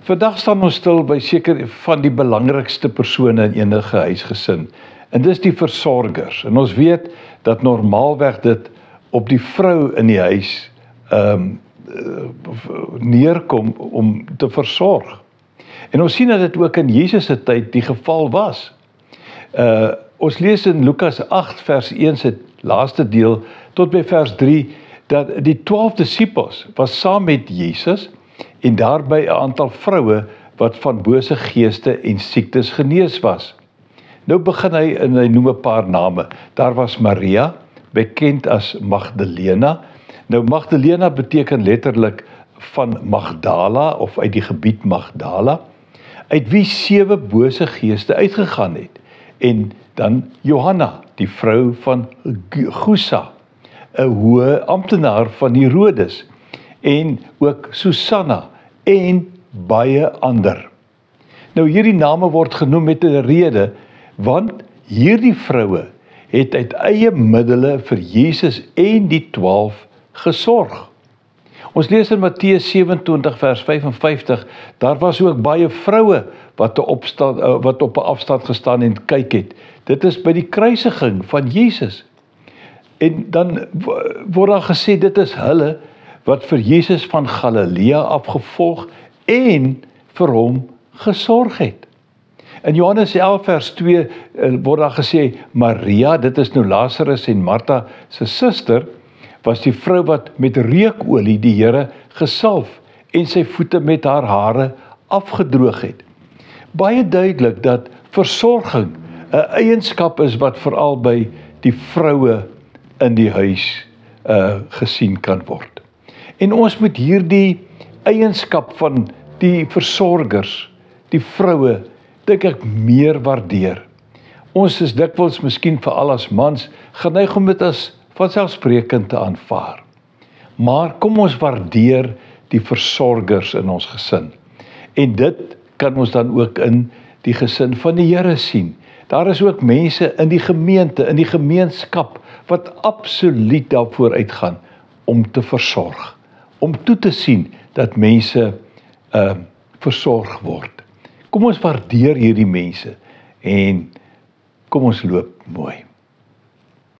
Vandag staan ons stil by seker van die belangrikste persone in enige huisgesin. En dis die versorgers. En ons weet dat normaalweg dit op die vrou in die huis neerkom om te versorg. En ons sien dat dit ook in Jesus se tyd die geval was. Ons lees in Lukas 8 vers 1 se laaste deel tot by vers 3 dat die 12 disippels was saam met Jesus en daarby 'n aantal vroue wat van bose geeste en siektes genees was. Nou begin hy en hy noem 'n paar name. Daar was Maria, bekend as Magdalena. Nou Magdalena beteken letterlik van Magdala of uit die gebied Magdala, uit wie 7 bose geeste uitgegaan het. En dan Johanna, die vrou van Chuza, 'n hoë amptenaar van Herodes, en ook Susanna en baie ander. Nou hierdie name word genoem met 'n rede, want hierdie vroue het uit eie middele vir Jesus en die 12 gesorg. Ons lees in Matteus 27 vers 55, daar was ook baie vroue wat op 'n afstand gestaan en kyk het. Dit is by die kruisiging van Jesus. En dan word daar gesê, dit is hulle wat vir Jesus van Galilea afgevolg en vir hom gesorg het. In Johannes 11 vers 2 word daar gesê, Maria, dit is nou Lazarus en Martha se suster, was die vrou wat met reukolie die Here gesalf en sy voete met haar hare afgedroog het. Baie duidelik dat versorging 'n eienskap is wat veral by die vroue in die huis gesien kan word. En ons moet hierdie eienskap van die versorgers, die vroue, dink ek meer waardeer. Ons is dikwels, miskien veral as mans, geneig om dit as vanselfsprekend te aanvaar. Maar kom ons waardeer die versorgers in ons gesin. En dit kan ons dan ook in die gesin van die Here sien. Daar is ook mense in die gemeente, in die gemeenskap, wat absoluut daarvoor uitgaan om te versorg. Om toe te sien dat mense versorg word. Kom ons waardeer hierdie mense en kom ons loop mooi.